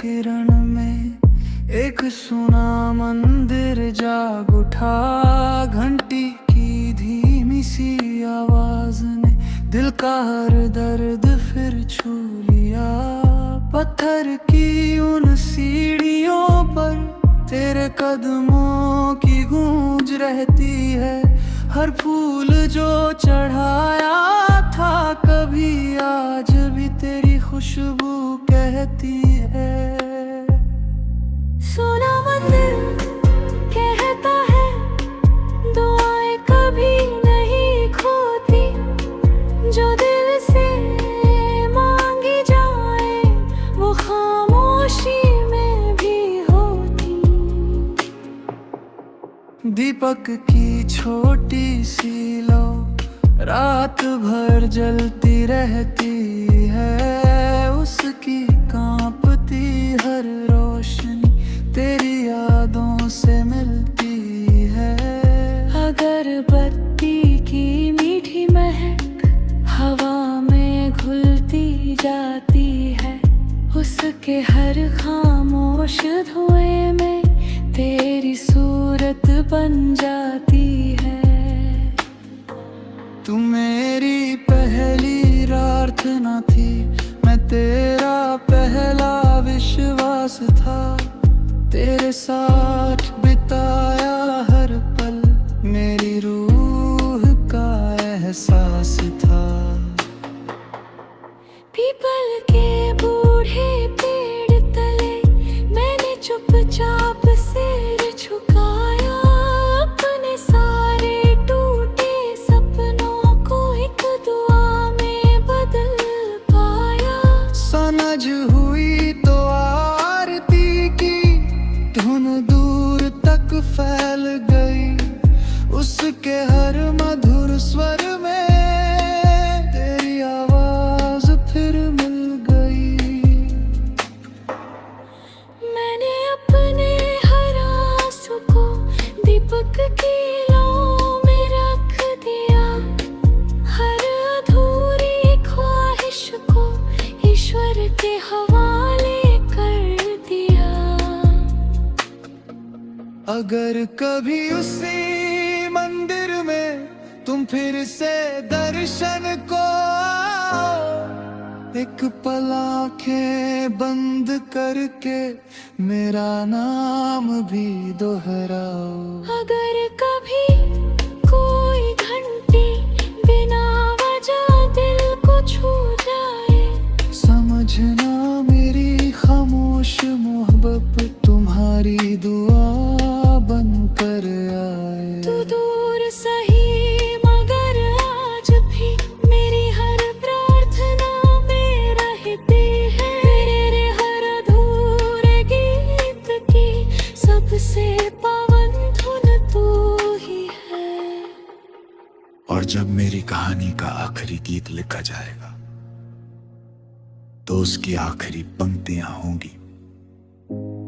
किरण में एक सुना मंदिर जाग उठा। घंटी की धीमी सी आवाज ने दिल का हर दर्द फिर छू लिया। पत्थर की उन सीढ़ियों पर तेरे कदमों की गूंज रहती है। हर फूल जो चढ़ाया था कभी आज भी तेरी खुशबू कहती है। सोना मंदिर कहता है दुआएं कभी नहीं खोती, जो दिल से मांगी जाए वो खामोशी में भी होती। दीपक की छोटी सी लो रात भर जलती रहती है। उसकी कांपती हर रोशनी तेरी यादों से मिलती है। अगरबत्ती की मीठी महक हवा में घुलती जाती है। उसके हर खामोश धुएं में तेरी सूरत बन जाती है। तू मेरी पहली प्रार्थना थी, मैं तेरा पहला विश्वास था। तेरे साथ बिताया हर पल मेरी रूह का एहसास था। पीपल के बूढ़े पेड़ तले मैंने चुपचाप सिर झुकाया। अपने सारे टूटे सपनों को एक दुआ में बदल पाया। समझ हुई तो आरती की धुन दूर तक फैल गई। उसके हर मधुर स्वर में तेरी आवाज फिर मिल गई। मैंने अपने हर आंसू को दीपक की लौ में रख दिया। हर अधूरी ख्वाहिश को ईश्वर के हवाले कर दिया। अगर कभी उसी मंदिर में तुम फिर से दर्शन को आओ, एक पल आंखें बंद करके मेरा नाम भी दोहराओ। अगर कभी कोई घंटी बिना वजह दिल को छू जाए, समझना मेरी खामोश मोहब्बत तुम्हारी दुआ बनकर आए। तू दूर सही मगर आज भी मेरी हर प्रार्थना में रहती है। तेरे हर अधूरे गीत की सबसे पावन धुन तू ही है। और जब मेरी कहानी का आखिरी गीत लिखा जाएगा तो उसकी आखिरी पंक्तियां होंगी।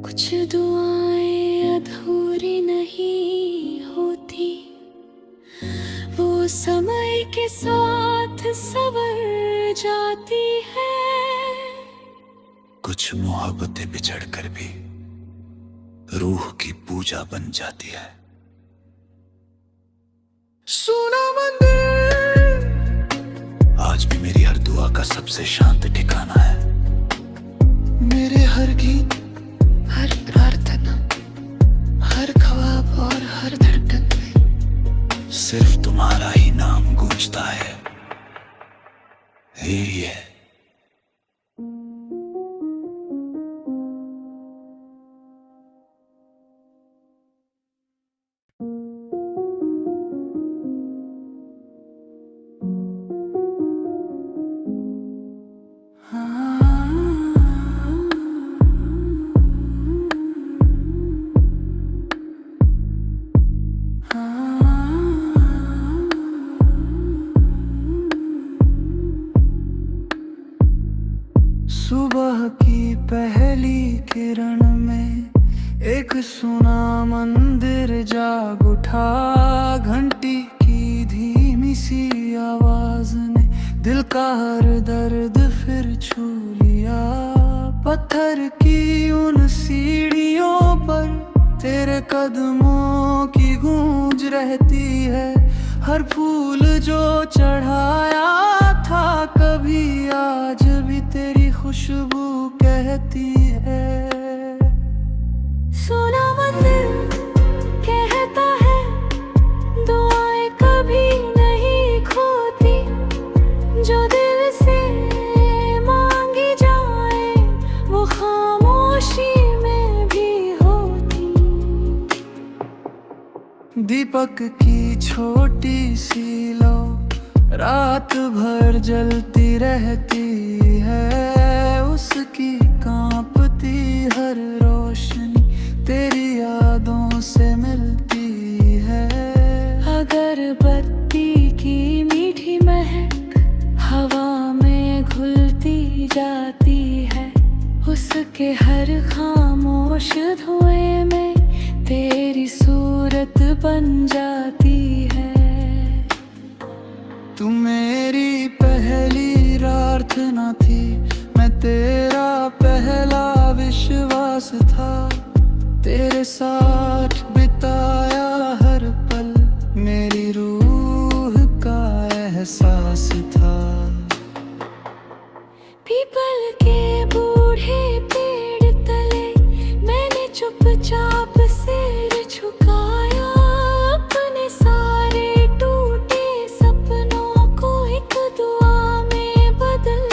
कुछ दुआएं अधूरी नहीं होती, वो समय के साथ संवर जाती है। कुछ मोहब्बतें बिछड़ कर भी रूह की पूजा बन जाती है। सुना मंदिर आज भी मेरी हर दुआ का सबसे शांत ठिकाना है। मेरे हर गीत, हर प्रार्थना, हर ख्वाब और हर धड़कन में सिर्फ तुम्हारा ही नाम गूंजता है। यही है। सुबह की पहली किरण में एक सुना मंदिर जाग उठा। घंटी की धीमी सी आवाज ने दिल का हर दर्द फिर छू लिया। पत्थर की उन सीढ़ियों पर तेरे कदमों की गूंज रहती है। हर फूल जो चढ़ाया था कभी आज भी तेरी खुशबू कहती है। सोना मंदिर कहता है दुआएं कभी नहीं खोती, जो दिल से मांगी जाए वो खामोशी में भी होती। दीपक की छोटी सी लो रात भर जलती रहती है, उसकी कांपती हर रोशनी तेरी यादों से मिलती है। अगर बत्ती की मीठी महक हवा में घुलती जाती है, उसके हर खामोश धुएं में तेरी सूरत बन जाती है। तू मेरी पहली प्रार्थना थी, मैं तेरा पहला विश्वास था। तेरे साथ बिताया हर पल मेरी रूह का एहसास था। पीपल के बूढ़े पेड़ तले मैंने चुपचाप सिर झुकाया, अपने सारे टूटे सपनों को एक दुआ में बदल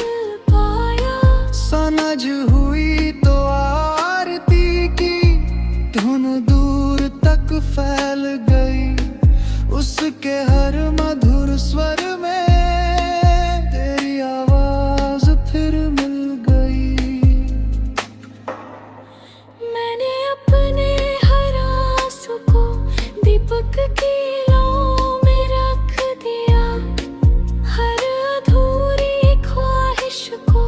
पाया। समझ हुई तो आरती की धुन दूर तक फैल गई, उसके हर मधुर स्वर में तेरी आवाज फिर मिल गई। मैंने अपने हर आंसू को दीपक की लौ में रख दिया, हर अधूरी ख्वाहिश को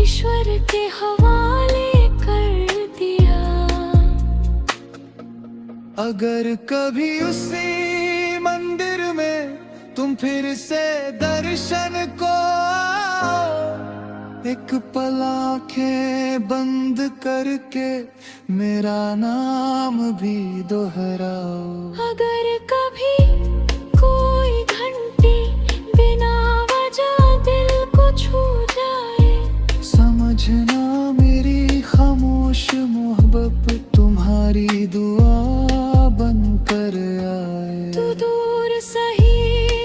ईश्वर के हवाले कर दिया। अगर कभी उसी मंदिर में तुम फिर से दर्शन को आओ, एक पल आंखें बंद करके मेरा नाम भी दोहराओ। अगर कभी कोई घंटी बिना वजह दिल को छू जाए, समझना मेरी खामोश मोहब्बत तुम्हारी दुआ बनकर आए। तू दूर सही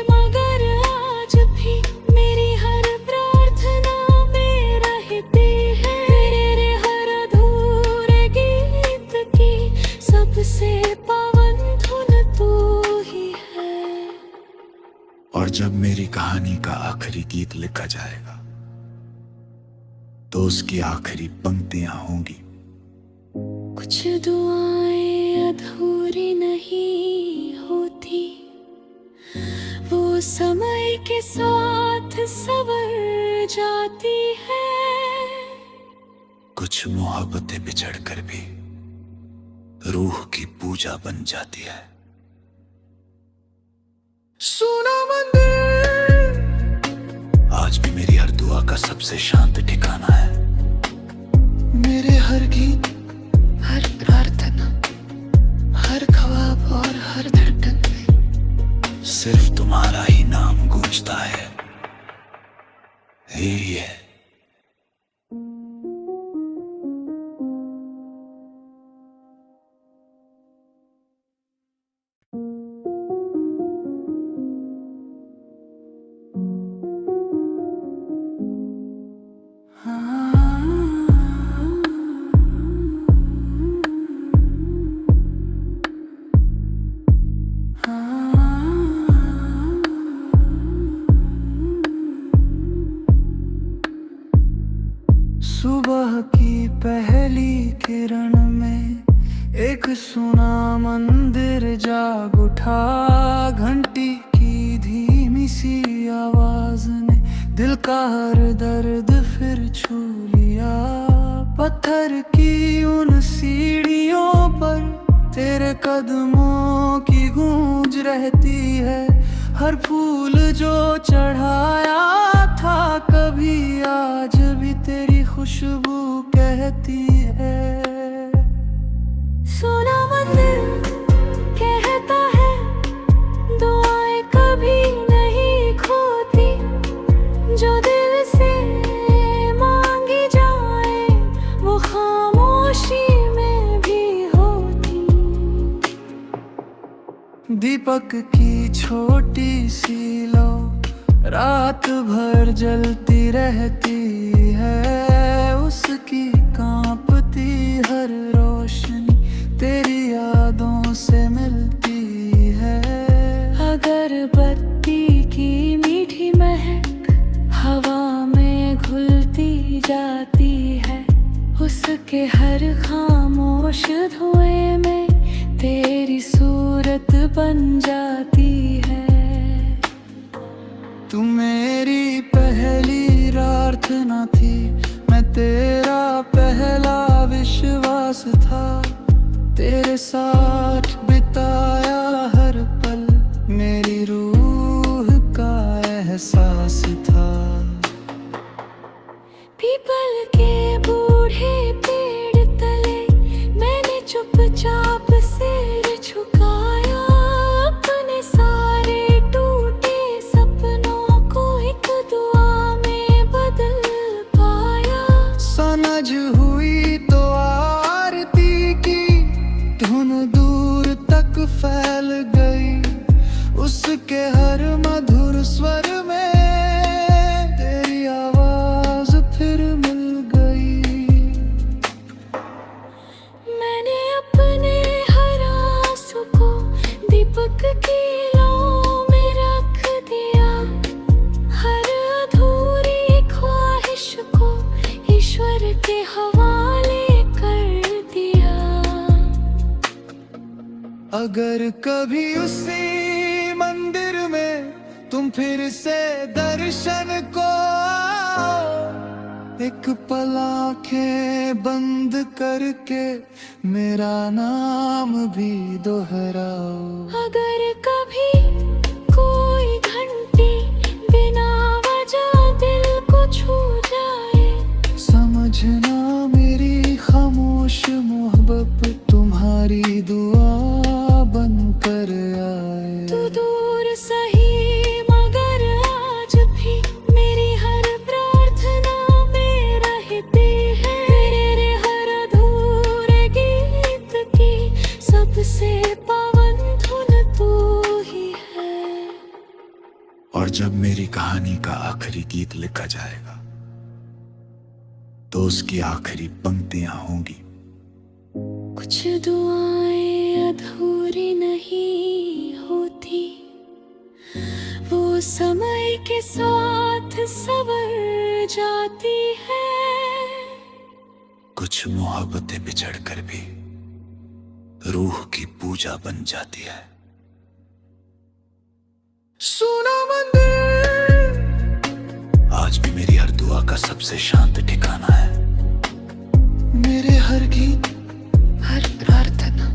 मगर आज भी मेरी हर प्रार्थना में रहती है। तेरे हर अधूरे गीत की सबसे पावन धुन तू ही है। और जब मेरी कहानी का आखिरी गीत लिखा जाएगा तो उसकी आखिरी पंक्तियां होंगी, कुछ दुआएं अधूरी नहीं होती, वो समय के साथ संवर जाती है। कुछ मोहब्बतें बिछड़ कर भी रूह की पूजा बन जाती है। सोना मंदिर आज भी मेरी हर दुआ का सबसे शांत ठिकाना है। मेरे हर गीत, हर प्रार्थना, हर ख्वाब और हर धड़कन में सिर्फ तुम्हारा ही नाम गूंजता है, यही है। सुबह की पहली किरण में एक सुना मंदिर जाग उठा। घंटी की धीमी सी आवाज ने दिल का हर दर्द फिर छू लिया। पत्थर की उन सीढ़ियों पर तेरे कदमों की गूंज रहती है। हर फूल जो चढ़ाया था कभी आज भी तेरे तेरी खुशबू कहती है। सोना मंदिर कहता है दुआएं कभी नहीं खोती, जो दिल से मांगी जाए वो खामोशी में भी होती। दीपक की छोटी सी लो रात भर जलती रहती है, उसकी कांपती हर रोशनी तेरी यादों से मिलती है। अगर बत्ती की मीठी महक हवा में घुलती जाती है, उसके हर खामोश धुएं में तेरी सूरत बन जाती है। तू मेरी पहली प्रार्थना थी, मैं तेरा पहला विश्वास था। तेरे साथ बिताया हर पल मेरी रूह का एहसास था। पीपल के बूढ़े पेड़ तले मैंने चुपचाप सिर झुकाया, अपने सारे टूटे सपनों को एक दुआ में बदल पाया। समझ हुई तो आरती की धुन दूर तक फैल गई, उसके हर मधुर स्वर में तेरी आवाज फिर मिल गई। मैंने अपने हर आंसू को दीपक की लौ में रख दिया, हर अधूरी ख्वाहिश को ईश्वर के हवाले कर दिया। अगर कभी उसी मंदिर में तुम फिर से दर्शन को आओ, एक पल आंखें बंद करके मेरा नाम भी दोहराओ। अगर कभी कोई घंटी बिना वजह दिल को छू जाए, समझना मेरी खामोश मोहब्बत तुम्हारी दुआ बन कर आए। तू दूर सही मगर आज भी मेरी हर प्रार्थना में रहती है। तेरे हर अधूरे गीत की सबसे पावन धुन तू ही है। और जब मेरी कहानी का आखिरी गीत लिखा जाएगा तो उसकी आखिरी पंक्तियां होंगी, कुछ दुआएं अधूरी नहीं होती, वो समय के साथ संवर जाती है। कुछ मोहब्बतें बिछड़ कर भी रूह की पूजा बन जाती है। सोना मंदिर आज भी मेरी हर दुआ का सबसे शांत ठिकाना है। मेरे हर गीत, हर प्रार्थना,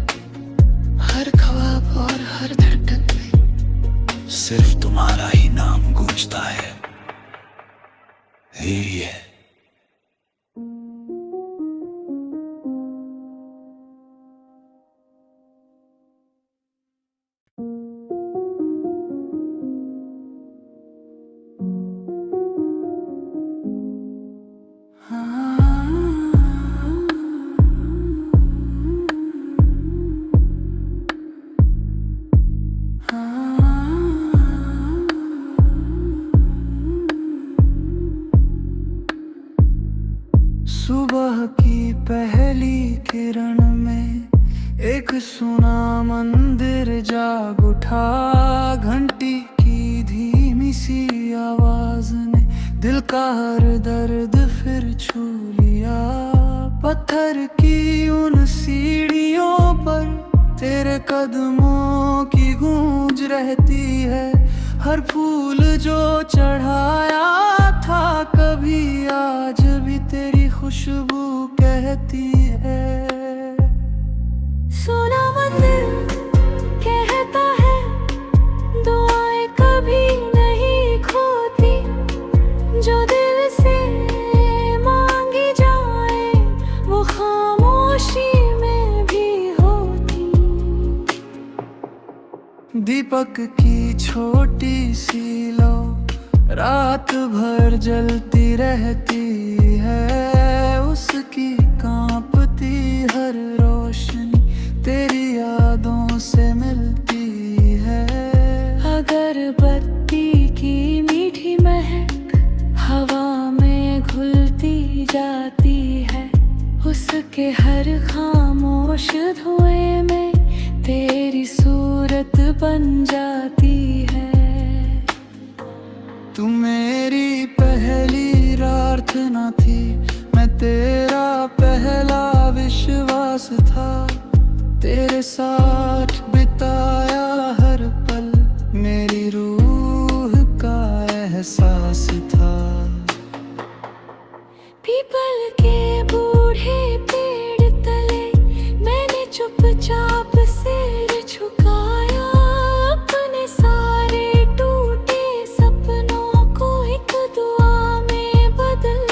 हर ख्वाब और हर धड़कन में सिर्फ तुम्हारा ही नाम गूंजता है, यही है। सुबह की पहली किरण में एक सुना मंदिर जाग उठा, घंटी की धीमी सी आवाज ने दिल का हर दर्द फिर छू लिया। पत्थर की उन सीढ़ियों पर तेरे कदमों की गूंज रहती है, हर फूल जो चढ़ाया था कभी आज भी तेरी खुशबू कहती है। सोना मंदिर कहता है दुआएं कभी नहीं खोती, जो दिल से मांग दीपक की छोटी सी लो रात भर जलती रहती है, उसकी कांपती हर रोशनी तेरी यादों से मिलती है। अगर बत्ती की मीठी महक हवा में घुलती जाती है, उसके हर खामोश धुएं में तेरी सूरत बन जाती है। तू मेरी पहली प्रार्थना थी, मैं तेरा पहला विश्वास था। तेरे साथ बिताया हर पल मेरी रूह का एहसास था। पीपल के बूढ़े पेड़ तले मैंने चुपचाप सिर झुकाया, अपने सारे टूटे सपनों को एक दुआ में बदल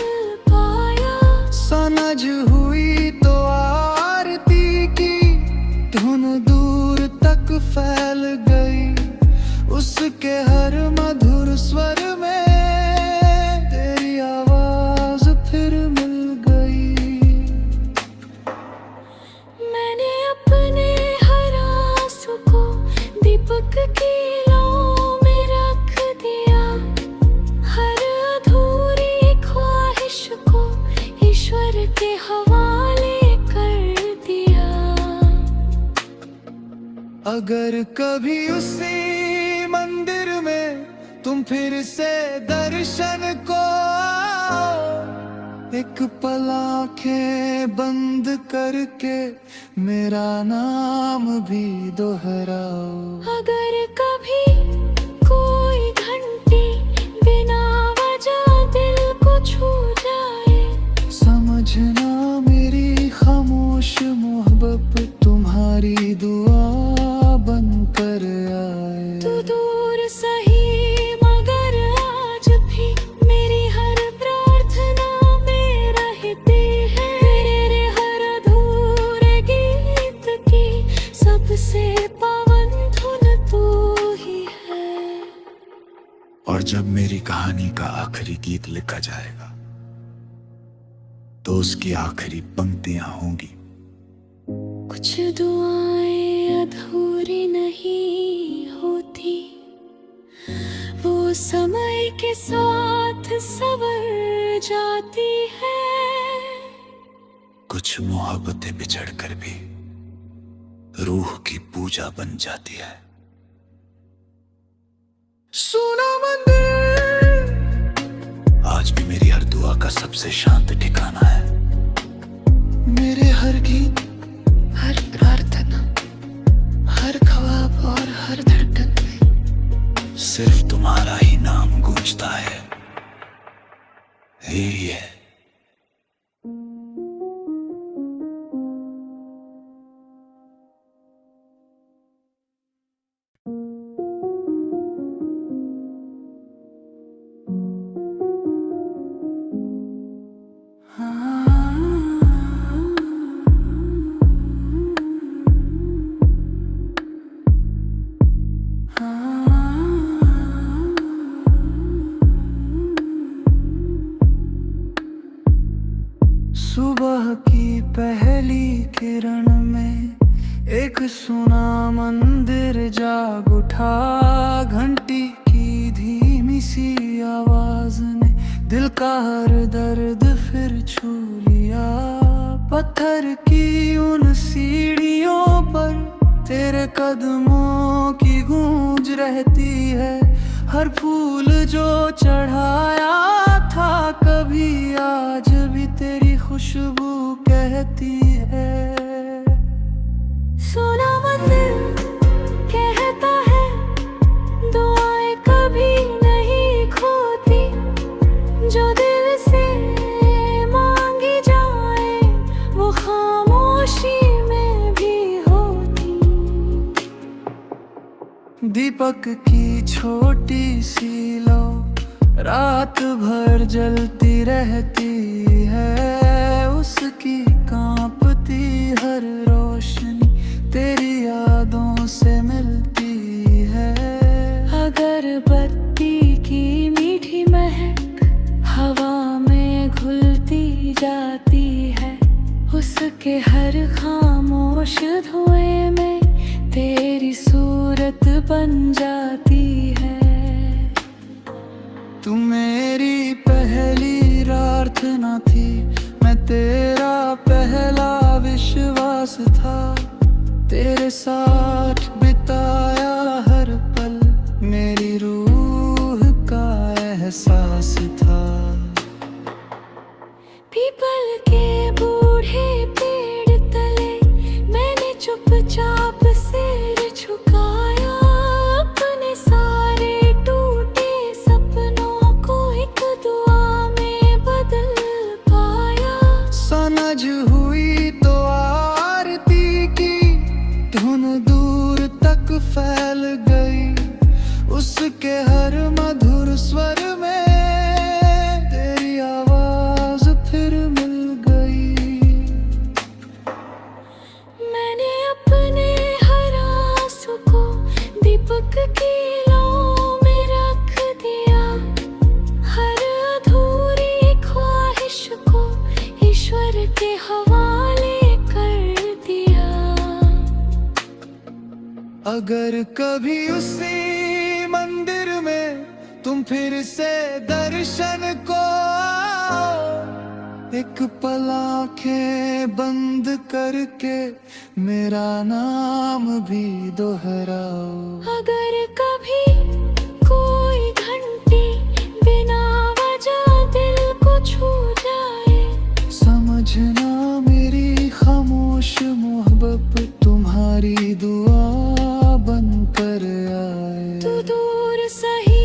पाया। समझ हुई तो आरती की धुन दूर तक फैल गई, उसके हर मधुर स्वर में तेरी आवाज फिर मिल गई। मैंने अपने हर आंसू को दीपक की लौ में रख दिया, हर अधूरी ख्वाहिश को ईश्वर के हवाले कर दिया। अगर कभी उसी मंदिर में तुम फिर से दर्शन को आओ, एक पल आंखें बंद करके मेरा नाम भी दोहराओ। अगर कभी कोई घंटी बिना वजह दिल को छू जाए, समझना मेरी खामोश मोहब्बत तुम्हारी दुआ बन कर आए। तू दूर सही मगर आज भी मेरी हर प्रार्थना में रहती है। तेरे हर अधूरे गीत की सबसे पावन धुन तू ही है। और जब मेरी कहानी का आखिरी गीत लिखा जाएगा तो उसकी आखिरी पंक्तियां होंगी, कुछ दुआएं अधूरी नहीं होती, वो समय के साथ संवर जाती है। कुछ मोहब्बतें बिछड़ कर भी रूह की पूजा बन जाती है। सुना मंदिर आज भी मेरी हर दुआ का सबसे शांत ठिकाना है। मेरे हर गीत, हर प्रार्थना, हर ख्वाब और हर धड़कन में सिर्फ तुम्हारा ही नाम गूंजता है, यही है। सुबह की पहली किरण में एक सुना मंदिर जाग उठा, घंटी की धीमी सी आवाज ने दिल का हर दर्द फिर छू लिया। पत्थर की उन सीढ़ियों पर तेरे कदमों की गूंज रहती है, हर फूल जो चढ़ाया था कभी आज भी तेरी खुशबू कहती है। सोना मंदिर कहता है दुआएं कभी नहीं खोती, जो दिल से मांगी जाए वो खामोशी में भी होती। दीपक की छोटी सी लो रात भर जलती रहती है, उसकी कांपती हर रोशनी तेरी यादों से मिलती धुएं में तेरी सूरत बन जाती है। तू मेरी पहली प्रार्थना थी, मैं तेरा पहला विश्वास था। तेरे साथ बिताया हर पल मेरी रूह का एहसास था। पीपल के बूढ़े पेड़ तले मैंने चुपचाप सिर झुकाया, अपने सारे टूटे सपनों को एक दुआ में बदल पाया। समझ हुई तो आरती की धुन दूर तक फैल गई, उसके हर मधुर स्वर में तेरी आवाज फिर मिल गई। मैंने अपने हर आंसू को दीपक की लौ में रख दिया, हर अधूरी ख्वाहिश को ईश्वर के हवाले कर दिया। अगर कभी उसी मंदिर में तुम फिर से दर्शन को आओ, एक पल आंखें बंद करके मेरा नाम भी दोहराओ। अगर कभी कोई घंटी बिना वजह दिल को छू जाए, समझना मेरी खामोश मोहब्बत तुम्हारी दुआ बन कर आए। तू दूर सही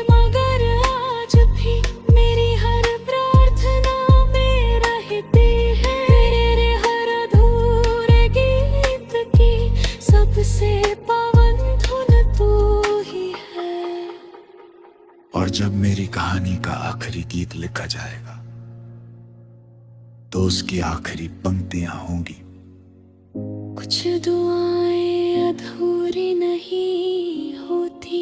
मगर आज भी मेरी हर प्रार्थना में रहती है। तेरे हर अधूरे गीत की सबसे पावन धुन तू ही है। और जब मेरी कहानी का आखिरी गीत लिखा जाएगा तो उसकी आखिरी पंक्तियां होंगी, कुछ दुआएं अधूरी नहीं होती,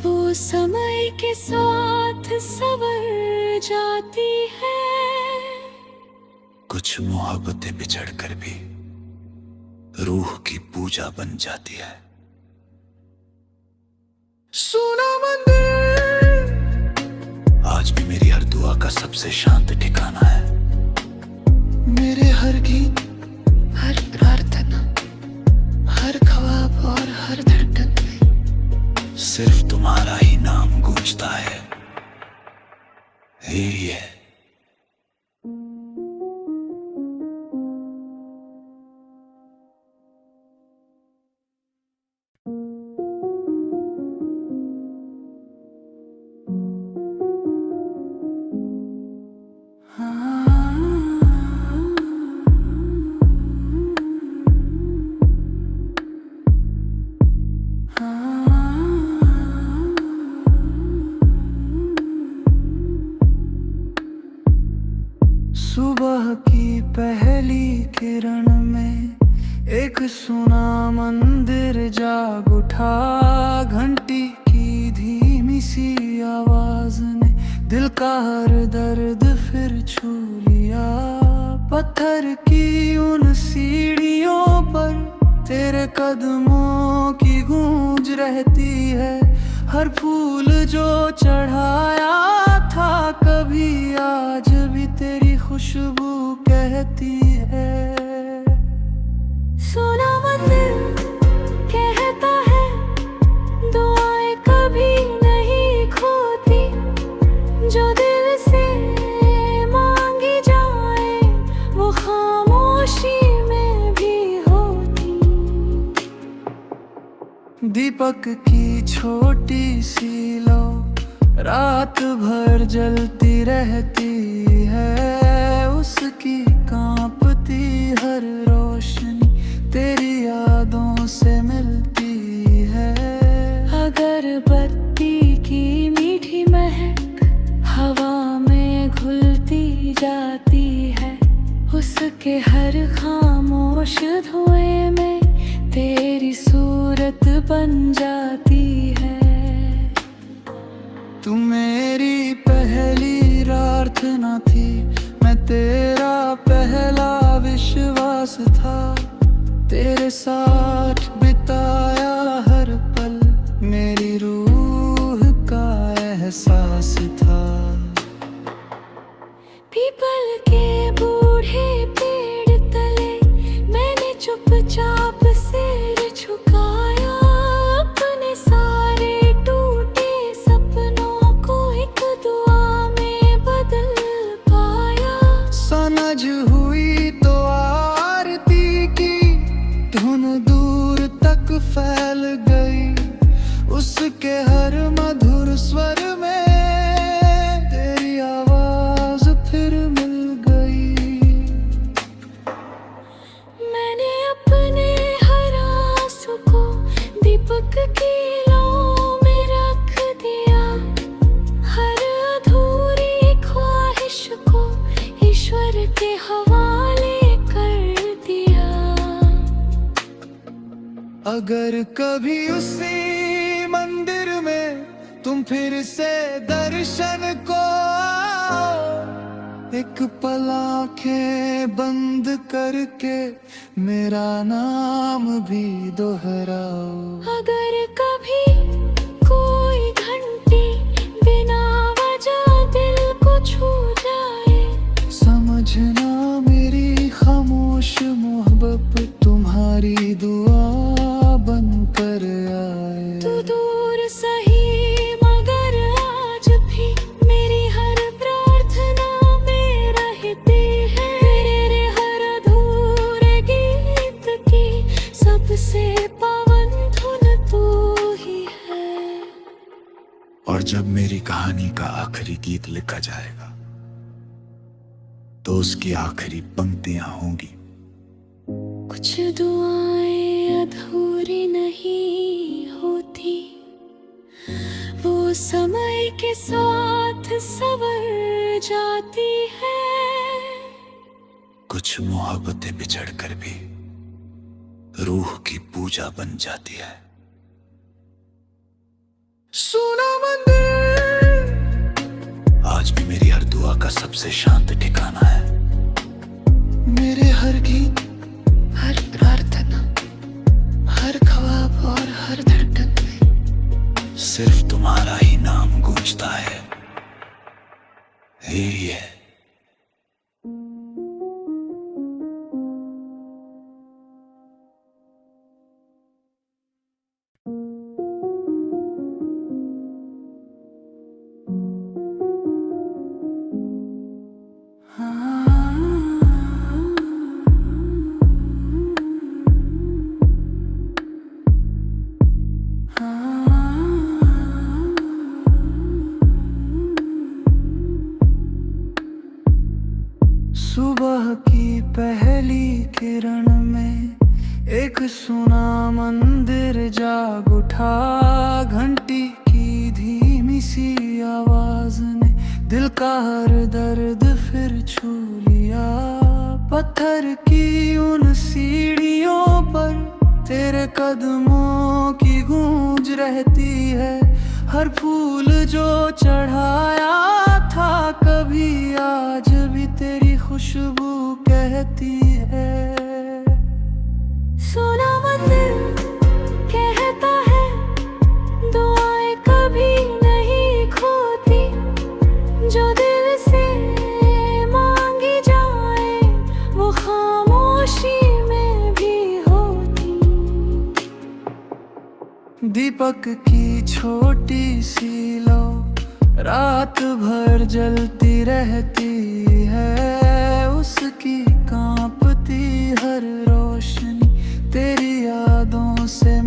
वो समय के साथ संवर जाती है। कुछ मोहब्बतें बिछड़ कर भी रूह की पूजा बन जाती है। सुना मंदिर आज भी मेरी हर दुआ का सबसे शांत ठिकाना है। मेरे हर गीत, हर प्रार्थना, हर ख्वाब और हर धड़कन में सिर्फ तुम्हारा ही नाम गूंजता है, यही है। सुबह की पहली किरण में एक सुना मंदिर जाग उठा। घंटी की धीमी सी आवाज ने दिल का हर दर्द फिर छू लिया। पत्थर की उन सीढ़ियों पर तेरे कदमों की गूंज रहती है। हर फूल जो चढ़ाया था कभी आज भी तेरी खुशबू कहती है। सोना मंदिर कहता है दुआएं कभी नहीं खोती, जो दिल से मांगी जाए वो खामोशी में भी होती। दीपक की छोटी सी लो रात भर जलती रहती है, उसकी कांपती हर रोशनी तेरी यादों से मिलती है। अगर बत्ती की मीठी महक हवा में घुलती जाती है, उसके हर खामोश धुएं में तेरी सूरत बन जाती है। तू मेरी पहली प्रार्थना थी, मैं तेरा पहला विश्वास विश्वास था, तेरे साथ बिताया हर पल मेरी रूह का एहसास था। पीपल के बूढ़े पेड़ तले मैंने चुपचाप सिर झुकाया, अपने सारे टूटे सपनों को एक दुआ में बदल पाया। समझ हुई तो आरती की धुन दूर तक फैल गई, उसके हर मधुर स्वर में तेरी आवाज फिर मिल गई। मैंने अपने हर आंसू को दीपक की लौ में रख दिया, हर अधूरी ख्वाहिश को ईश्वर के हवाले कर दिया। अगर कभी उसी मंदिर में तुम फिर से दर्शन को आओ, एक पल आंखें बंद करके मेरा नाम भी दोहराओ। अगर कभी कोई घंटी बिना वजह दिल को छू जाए, समझना मेरी खामोश मोहब्बत तुम्हारी दुआ बनकर आए। तू दूर सही मगर आज भी मेरी हर प्रार्थना में रहती है। तेरे हर अधूरे गीत की सबसे पावन धुन तू ही है। और जब मेरी कहानी का आखिरी गीत लिखा जाएगा तो उसकी आखिरी पंक्तियां होंगी, कुछ दुआएं अधूरी नहीं होती, वो समय के साथ संवर जाती है। कुछ मोहब्बतें बिछड़ कर भी रूह की पूजा बन जाती है। सुना मंदिर आज भी मेरी हर दुआ का सबसे शांत ठिकाना है। मेरे हर गीत, हर प्रार्थना, हर ख्वाब और हर धड़कन में सिर्फ तुम्हारा ही नाम गूंजता है, यही है। सुबह की पहली किरण में एक सुना मंदिर जाग उठा, घंटी की धीमी सी आवाज ने दिल का हर दर्द फिर छू लिया। पत्थर की उन सीढ़ियों पर तेरे कदमों की गूंज रहती है, हर फूल जो चढ़ाया था कभी आज भी तेरी खुशबू कहती है। सोना मंदिर कहता है दुआएं कभी नहीं खोती, जो दिल से मांगी जाए वो खामोशी में भी होती। दीपक की छोटी सी लो रात भर जलती रहती है, उसकी कांपती हर रोशनी तेरी यादों से